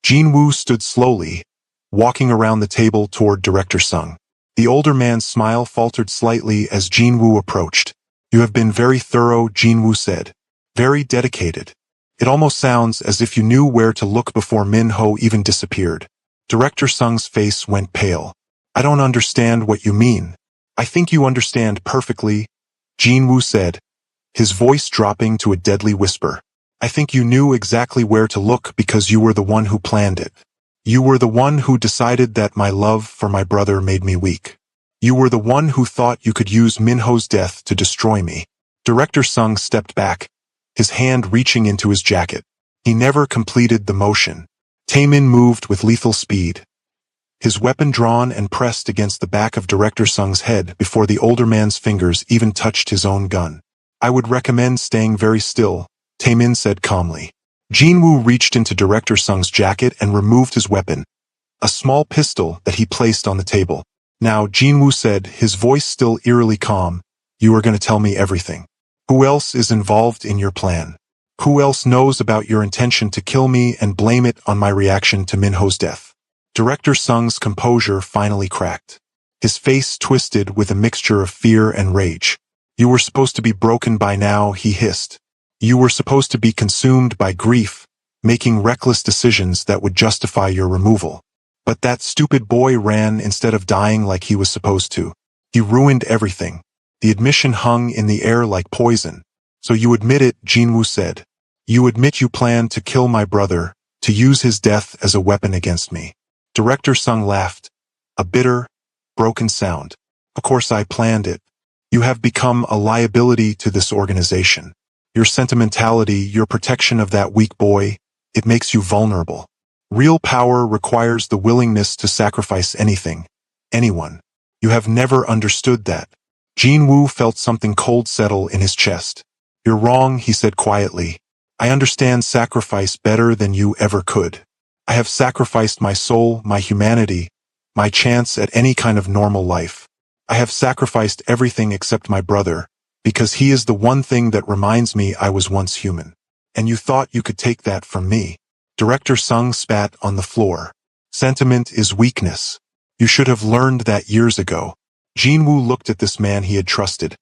Jin-woo stood slowly, walking around the table toward Director Sung. The older man's smile faltered slightly as Jin-woo approached. You have been very thorough, Jin-woo said. Very dedicated. It almost sounds as if you knew where to look before Min-ho even disappeared. Director Sung's face went pale. I don't understand what you mean. I think you understand perfectly, Jin-woo said, his voice dropping to a deadly whisper. I think you knew exactly where to look because you were the one who planned it. You were the one who decided that my love for my brother made me weak. You were the one who thought you could use Min-ho's death to destroy me. Director Sung stepped back, his hand reaching into his jacket. He never completed the motion. Tae-min moved with lethal speed, his weapon drawn and pressed against the back of Director Sung's head before the older man's fingers even touched his own gun. I would recommend staying very still, Tae-min said calmly. Jin-woo reached into Director Sung's jacket and removed his weapon, a small pistol that he placed on the table. Now, Jin-woo said, his voice still eerily calm, you are going to tell me everything. Who else is involved in your plan? Who else knows about your intention to kill me and blame it on my reaction to Min-ho's death? Director Sung's composure finally cracked. His face twisted with a mixture of fear and rage. You were supposed to be broken by now, he hissed. You were supposed to be consumed by grief, making reckless decisions that would justify your removal. But that stupid boy ran instead of dying like he was supposed to. He ruined everything. The admission hung in the air like poison. So you admit it, Jin-woo said. You admit you planned to kill my brother, to use his death as a weapon against me. Director Sung laughed, a bitter, broken sound. Of course I planned it. You have become a liability to this organization. Your sentimentality, your protection of that weak boy, it makes you vulnerable. Real power requires the willingness to sacrifice anything, anyone. You have never understood that. Jinwoo felt something cold settle in his chest. You're wrong, he said quietly. I understand sacrifice better than you ever could. I have sacrificed my soul, my humanity, my chance at any kind of normal life. I have sacrificed everything except my brother, because he is the one thing that reminds me I was once human. And you thought you could take that from me. Director Sung spat on the floor. Sentiment is weakness. You should have learned that years ago. Jinwoo looked at this man he had trusted.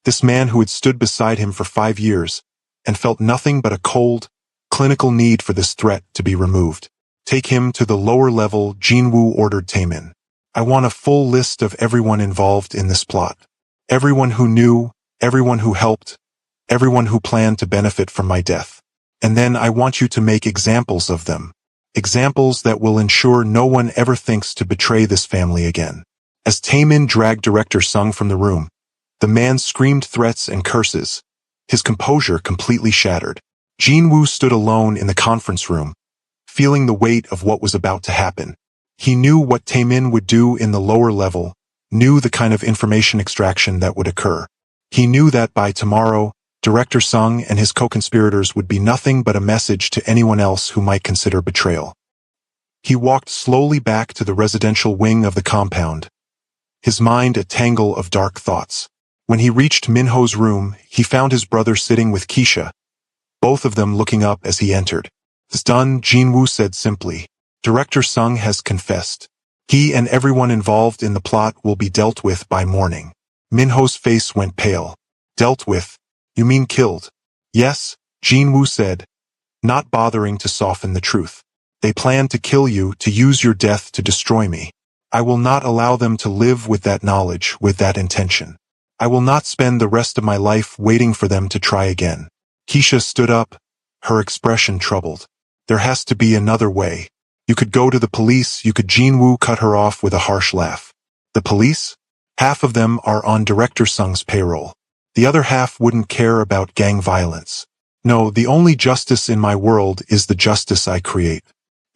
This man who had stood beside him for 5 years, and felt nothing but a cold, clinical need for this threat to be removed. Take him to the lower level, Jinwoo ordered Taemin. I want a full list of everyone involved in this plot. Everyone who knew, everyone who helped, everyone who planned to benefit from my death. And then I want you to make examples of them. Examples that will ensure no one ever thinks to betray this family again. As Taemin dragged Director Sung from the room, the man screamed threats and curses, his composure completely shattered. Jinwoo stood alone in the conference room, feeling the weight of what was about to happen. He knew what Taemin would do in the lower level, knew the kind of information extraction that would occur. He knew that by tomorrow, Director Sung and his co-conspirators would be nothing but a message to anyone else who might consider betrayal. He walked slowly back to the residential wing of the compound, his mind a tangle of dark thoughts. When he reached Minho's room, he found his brother sitting with Keisha, both of them looking up as he entered. It's done, Jinwoo said simply. Director Sung has confessed. He and everyone involved in the plot will be dealt with by morning. Minho's face went pale. Dealt with? You mean killed? Yes, Jinwoo said, not bothering to soften the truth. They plan to kill you, to use your death to destroy me. I will not allow them to live with that knowledge, with that intention. I will not spend the rest of my life waiting for them to try again. Keisha stood up, her expression troubled. There has to be another way. You could go to the police, you could. Jinwoo cut her off with a harsh laugh. The police? Half of them are on Director Sung's payroll. The other half wouldn't care about gang violence. No, the only justice in my world is the justice I create.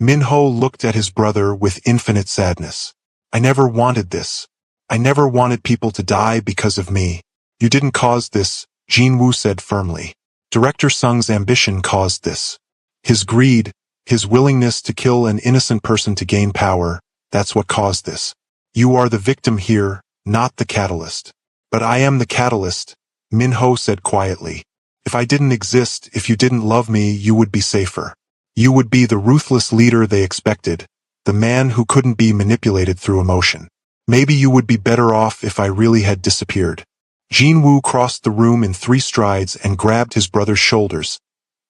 Minho looked at his brother with infinite sadness. I never wanted this. I never wanted people to die because of me. You didn't cause this, Jinwoo said firmly. Director Sung's ambition caused this. His greed, his willingness to kill an innocent person to gain power, that's what caused this. You are the victim here, not the catalyst. But I am the catalyst, Minho said quietly. If I didn't exist, if you didn't love me, you would be safer. You would be the ruthless leader they expected, the man who couldn't be manipulated through emotion. Maybe you would be better off if I really had disappeared. Jinwoo crossed the room in 3 strides and grabbed his brother's shoulders,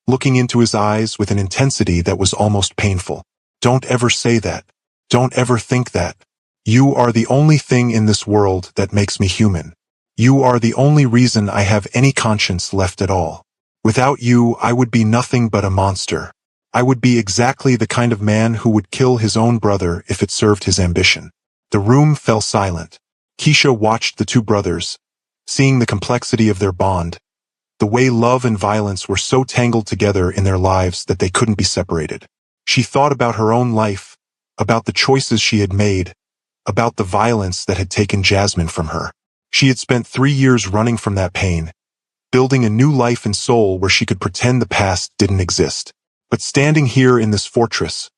looking into his eyes with an intensity that was almost painful. Don't ever say that. Don't ever think that. You are the only thing in this world that makes me human. You are the only reason I have any conscience left at all. Without you, I would be nothing but a monster. I would be exactly the kind of man who would kill his own brother if it served his ambition. The room fell silent. Keisha watched the 2 brothers, seeing the complexity of their bond, the way love and violence were so tangled together in their lives that they couldn't be separated. She thought about her own life, about the choices she had made, about the violence that had taken Jasmine from her. She had spent 3 years running from that pain, building a new life and soul where she could pretend the past didn't exist. But standing here in this fortress,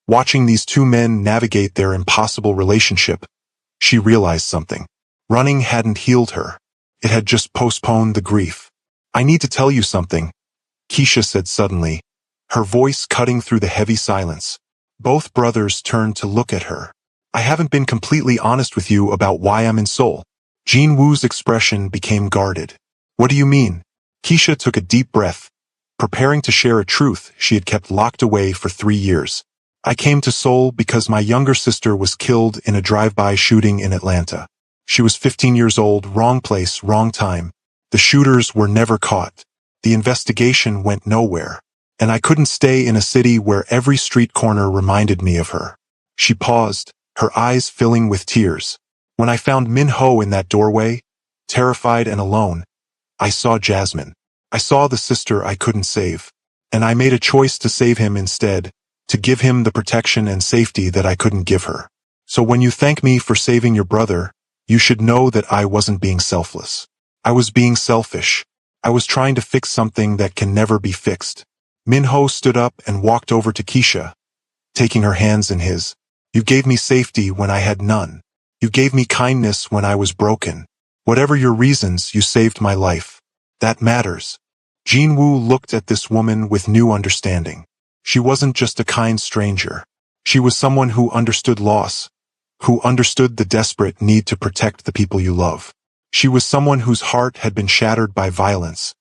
watching these 2 men navigate their impossible relationship, she realized something. Running hadn't healed her. It had just postponed the grief. I need to tell you something, Keisha said suddenly, her voice cutting through the heavy silence. Both brothers turned to look at her. I haven't been completely honest with you about why I'm in Seoul. Jinwoo's expression became guarded. What do you mean? Keisha took a deep breath, preparing to share a truth she had kept locked away for 3 years. I came to Seoul because my younger sister was killed in a drive-by shooting in Atlanta. She was 15 years old, wrong place, wrong time. The shooters were never caught. The investigation went nowhere. And I couldn't stay in a city where every street corner reminded me of her. She paused, her eyes filling with tears. When I found Minho in that doorway, Terrified and alone, I saw Jasmine. I saw the sister I couldn't save. And I made a choice to save him instead, to give him the protection and safety that I couldn't give her. So when you thank me for saving your brother, you should know that I wasn't being selfless. I was being selfish. I was trying to fix something that can never be fixed. Minho stood up and walked over to Keisha, taking her hands in his. You gave me safety when I had none. You gave me kindness when I was broken. Whatever your reasons, you saved my life. That matters. Jinwoo looked at this woman with new understanding. She wasn't just a kind stranger. She was someone who understood loss, who understood the desperate need to protect the people you love. She was someone whose heart had been shattered by violence,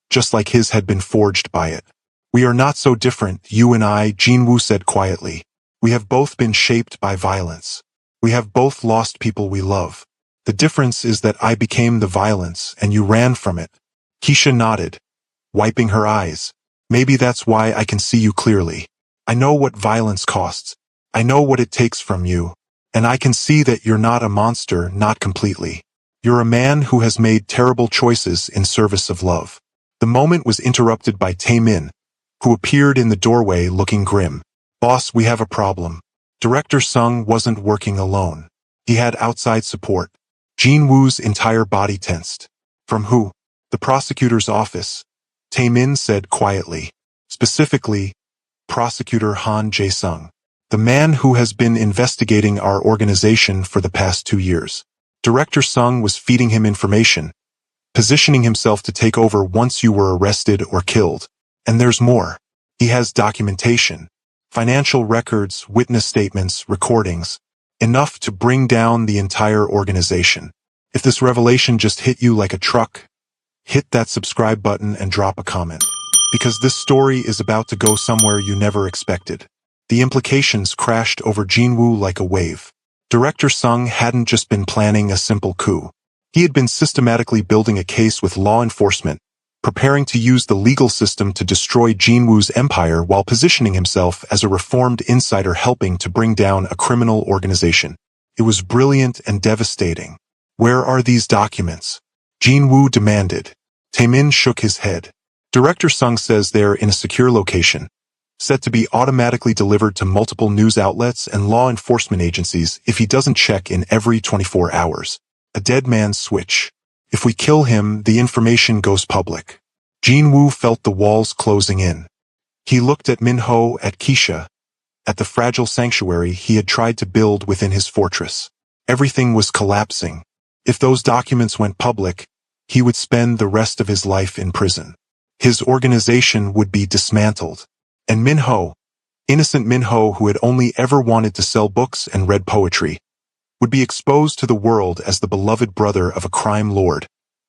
just like his had been forged by it. We are not so different, you and I, Jinwoo said quietly. We have both been shaped by violence. We have both lost people we love. The difference is that I became the violence and you ran from it. Keisha nodded, wiping her eyes. Maybe that's why I can see you clearly. I know what violence costs. I know what it takes from you. And I can see that you're not a monster, not completely. You're a man who has made terrible choices in service of love. The moment was interrupted by Taemin, who appeared in the doorway looking grim. Boss, we have a problem. Director Sung wasn't working alone. He had outside support. Jinwoo's entire body tensed. From who? The prosecutor's office, Taemin said quietly. Specifically, Prosecutor Han Jae-sung, the man who has been investigating our organization for the past 2 years. Director Sung was feeding him information, positioning himself to take over once you were arrested or killed. And there's more. He has documentation, financial records, witness statements, recordings, enough to bring down the entire organization. If this revelation just hit you like a truck, hit that subscribe button and drop a comment. Because this story is about to go somewhere you never expected. The implications crashed over Jinwoo like a wave. Director Sung hadn't just been planning a simple coup. He had been systematically building a case with law enforcement, preparing to use the legal system to destroy Jinwoo's empire while positioning himself as a reformed insider helping to bring down a criminal organization. It was brilliant and devastating. Where are these documents? Jinwoo demanded. Taemin shook his head. Director Sung says they're in a secure location, set to be automatically delivered to multiple news outlets and law enforcement agencies if he doesn't check in every 24 hours. A dead man's switch. If we kill him, the information goes public. Jinwoo felt the walls closing in. He looked at Minho, at Keisha, at the fragile sanctuary he had tried to build within his fortress. Everything was collapsing. If those documents went public, he would spend the rest of his life in prison. His organization would be dismantled. And Minho, innocent Minho who had only ever wanted to sell books and read poetry, would be exposed to the world as the beloved brother of a crime lord,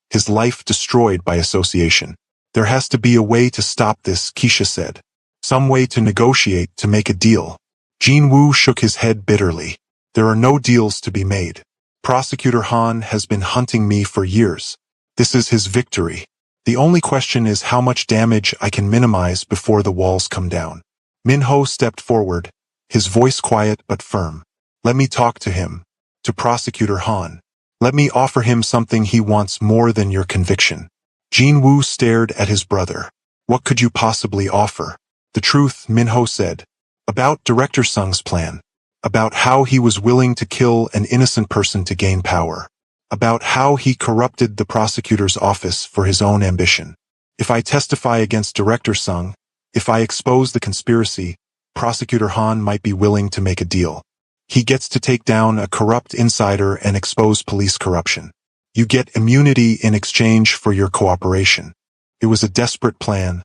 his life destroyed by association. There has to be a way to stop this, Keisha said. Some way to negotiate, to make a deal. Jinwoo shook his head bitterly. There are no deals to be made. Prosecutor Han has been hunting me for years. This is his victory. The only question is how much damage I can minimize before the walls come down. Minho stepped forward, his voice quiet but firm. Let me talk to him. To Prosecutor Han. Let me offer him something he wants more than your conviction. Jinwoo stared at his brother. What could you possibly offer? The truth, Minho said. About Director Sung's plan. About how he was willing to kill an innocent person to gain power. About how he corrupted the prosecutor's office for his own ambition. If I testify against Director Sung, if I expose the conspiracy, Prosecutor Han might be willing to make a deal. He gets to take down a corrupt insider and expose police corruption. You get immunity in exchange for your cooperation. It was a desperate plan,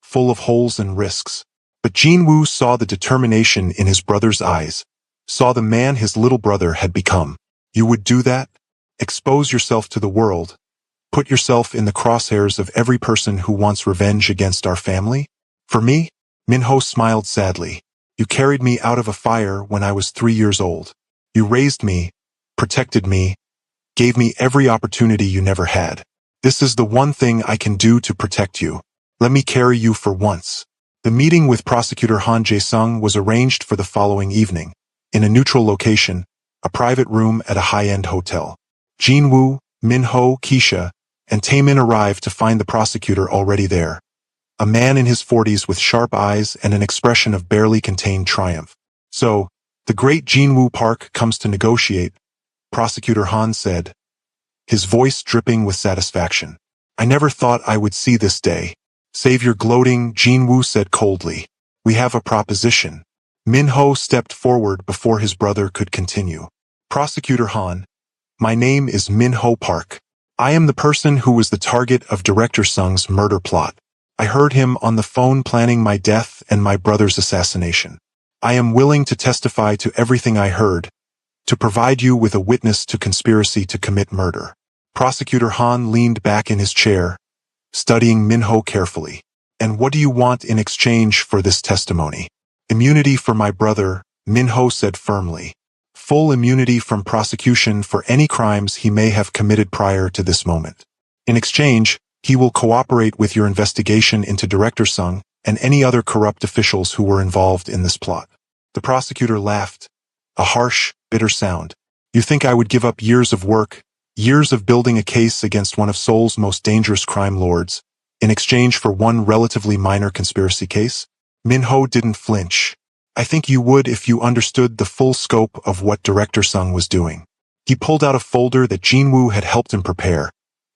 full of holes and risks. But Jinwoo saw the determination in his brother's eyes, saw the man his little brother had become. You would do that? Expose yourself to the world? Put yourself in the crosshairs of every person who wants revenge against our family? For me? Minho smiled sadly. You carried me out of a fire when I was 3 years old. You raised me, protected me, gave me every opportunity you never had. This is the one thing I can do to protect you. Let me carry you for once. The meeting with Prosecutor Han Jae-sung was arranged for the following evening, in a neutral location, a private room at a high-end hotel. Jinwoo, Min-ho, Keisha, and Taemin arrived to find the prosecutor already there. A man in his 40s with sharp eyes and an expression of barely contained triumph. "So, the great Jinwoo Park comes to negotiate," Prosecutor Han said, his voice dripping with satisfaction. "I never thought I would see this day." "Save your gloating," Jinwoo said coldly. "We have a proposition." Min-ho stepped forward before his brother could continue. "Prosecutor Han, my name is Min-ho Park. I am the person who was the target of Director Sung's murder plot. I heard him on the phone planning my death and my brother's assassination. I am willing to testify to everything I heard, to provide you with a witness to conspiracy to commit murder." Prosecutor Han leaned back in his chair, studying Min-ho carefully. "And what do you want in exchange for this testimony?" "Immunity for my brother," Min-ho said firmly. "Full immunity from prosecution for any crimes he may have committed prior to this moment. In exchange, he will cooperate with your investigation into Director Sung and any other corrupt officials who were involved in this plot." The prosecutor laughed, a harsh, bitter sound. "You think I would give up years of work, years of building a case against one of Seoul's most dangerous crime lords, in exchange for one relatively minor conspiracy case?" Min-ho didn't flinch. "I think you would if you understood the full scope of what Director Sung was doing." He pulled out a folder that Jinwoo had helped him prepare,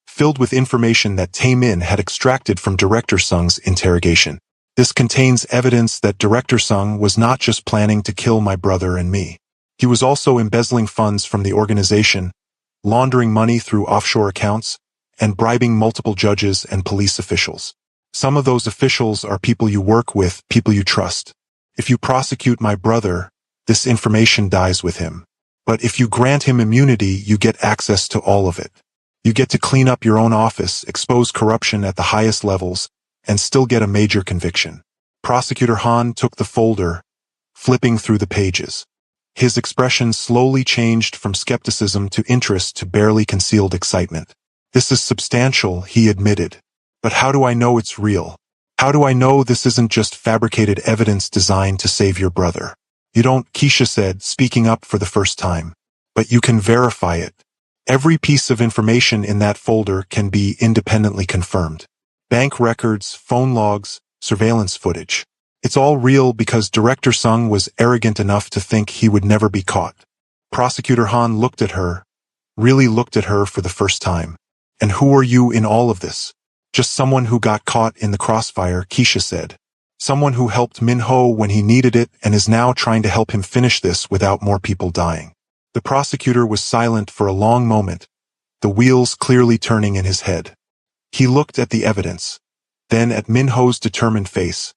filled with information that Taemin had extracted from Director Sung's interrogation. "This contains evidence that Director Sung was not just planning to kill my brother and me. He was also embezzling funds from the organization, laundering money through offshore accounts, and bribing multiple judges and police officials. Some of those officials are people you work with, people you trust. If you prosecute my brother, this information dies with him. But if you grant him immunity, you get access to all of it. You get to clean up your own office, expose corruption at the highest levels, and still get a major conviction." Prosecutor Han took the folder, flipping through the pages. His expression slowly changed from skepticism to interest to barely concealed excitement. "This is substantial," he admitted. "But how do I know it's real? How do I know this isn't just fabricated evidence designed to save your brother?" "You don't," Keisha said, speaking up for the first time. "But you can verify it. Every piece of information in that folder can be independently confirmed. Bank records, phone logs, surveillance footage. It's all real because Director Sung was arrogant enough to think he would never be caught." Prosecutor Han looked at her, really looked at her for the first time. "And who are you in all of this?" "Just someone who got caught in the crossfire," Keisha said. "Someone who helped Min-ho when he needed it and is now trying to help him finish this without more people dying." The prosecutor was silent for a long moment, the wheels clearly turning in his head. He looked at the evidence, then at Min-ho's determined face,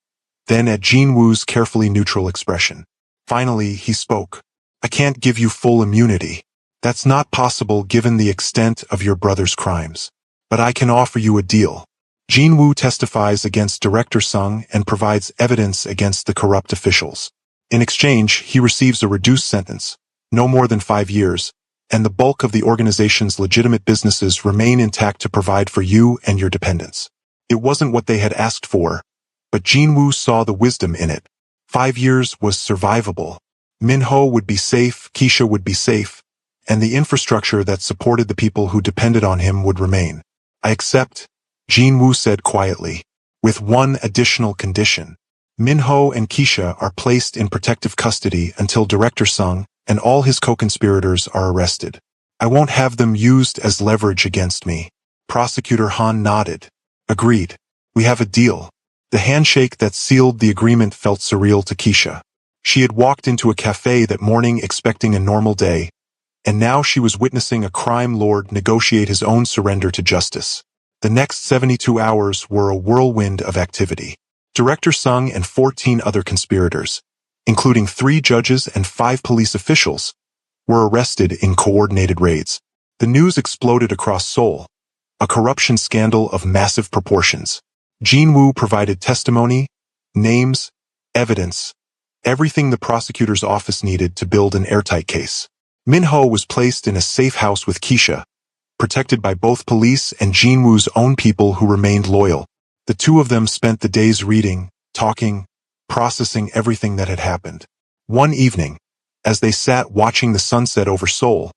then at Jinwoo's carefully neutral expression. Finally, he spoke. "I can't give you full immunity. That's not possible given the extent of your brother's crimes. But I can offer you a deal. Jinwoo testifies against Director Sung and provides evidence against the corrupt officials. In exchange, he receives a reduced sentence, no more than 5 years, and the bulk of the organization's legitimate businesses remain intact to provide for you and your dependents." It wasn't what they had asked for, but Jinwoo saw the wisdom in it. 5 years was survivable. Min-ho would be safe, Keisha would be safe, and the infrastructure that supported the people who depended on him would remain. "I accept," Jinwoo said quietly, "with one additional condition. Min-ho and Keisha are placed in protective custody until Director Sung and all his co-conspirators are arrested. I won't have them used as leverage against me." Prosecutor Han nodded. "Agreed. We have a deal." The handshake that sealed the agreement felt surreal to Keisha. She had walked into a cafe that morning expecting a normal day, and now she was witnessing a crime lord negotiate his own surrender to justice. The next 72 hours were a whirlwind of activity. Director Sung and 14 other conspirators, including 3 judges and 5 police officials, were arrested in coordinated raids. The news exploded across Seoul, a corruption scandal of massive proportions. Jinwoo provided testimony, names, evidence, everything the prosecutor's office needed to build an airtight case. Min-ho was placed in a safe house with Keisha, protected by both police and Jinwoo's own people who remained loyal. The two of them spent the days reading, talking, processing everything that had happened. One evening, as they sat watching the sunset over Seoul,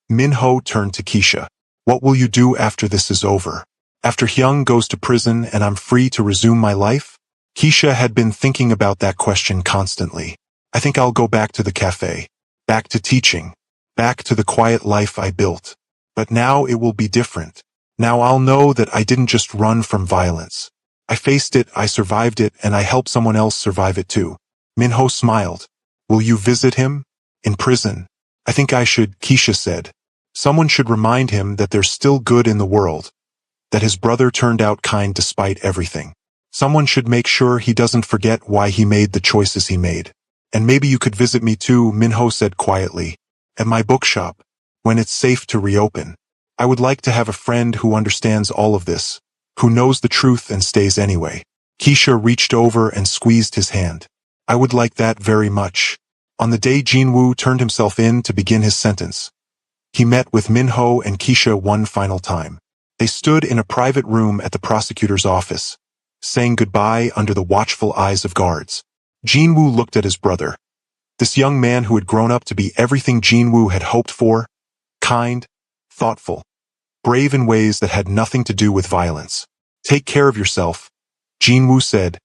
Min-ho turned to Keisha. What will you do after this is over? After Hyung goes to prison and I'm free to resume my life? Keisha had been thinking about that question constantly. I think I'll go back to the cafe. Back to teaching. Back to the quiet life I built. But now it will be different. Now I'll know that I didn't just run from violence. I faced it, I survived it, and I helped someone else survive it too. Minho smiled. Will you visit him? In prison? I think I should, Keisha said. Someone should remind him that there's still good in the world. That his brother turned out kind despite everything. Someone should make sure he doesn't forget why he made the choices he made. And maybe you could visit me too, Minho said quietly. At my bookshop. When it's safe to reopen. I would like to have a friend who understands all of this. Who knows the truth and stays anyway. Keisha reached over and squeezed his hand. I would like that very much. On the day Jinwoo turned himself in to begin his sentence, he met with Minho and Keisha one final time. They stood in a private room at the prosecutor's office, saying goodbye under the watchful eyes of guards. Jinwoo looked at his brother. This young man who had grown up to be everything Jinwoo had hoped for, kind, thoughtful, brave in ways that had nothing to do with violence. Take care of yourself, Jinwoo said,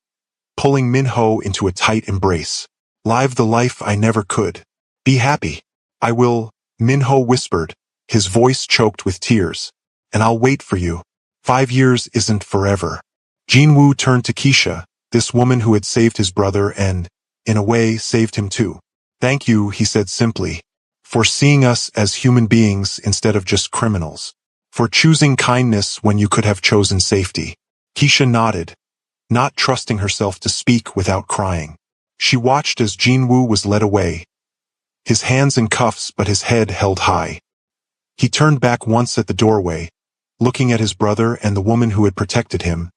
pulling Minho into a tight embrace. Live the life I never could. Be happy. I will, Minho whispered, his voice choked with tears. And I'll wait for you. 5 years isn't forever. Jinwoo turned to Keisha, this woman who had saved his brother and, in a way, saved him too. Thank you, he said simply, for seeing us as human beings instead of just criminals. For choosing kindness when you could have chosen safety. Keisha nodded, not trusting herself to speak without crying. She watched as Jinwoo was led away, his hands in cuffs but his head held high. He turned back once at the doorway, looking at his brother and the woman who had protected him,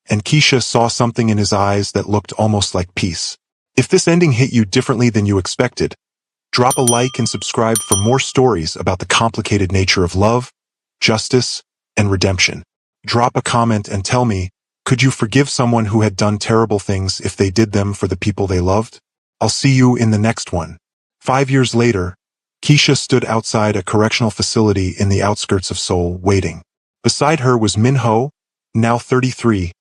and Keisha saw something in his eyes that looked almost like peace. If this ending hit you differently than you expected, drop a like and subscribe for more stories about the complicated nature of love, justice, and redemption. Drop a comment and tell me, could you forgive someone who had done terrible things if they did them for the people they loved? I'll see you in the next one. 5 years later, Keisha stood outside a correctional facility in the outskirts of Seoul, waiting. Beside her was Minho, now 33,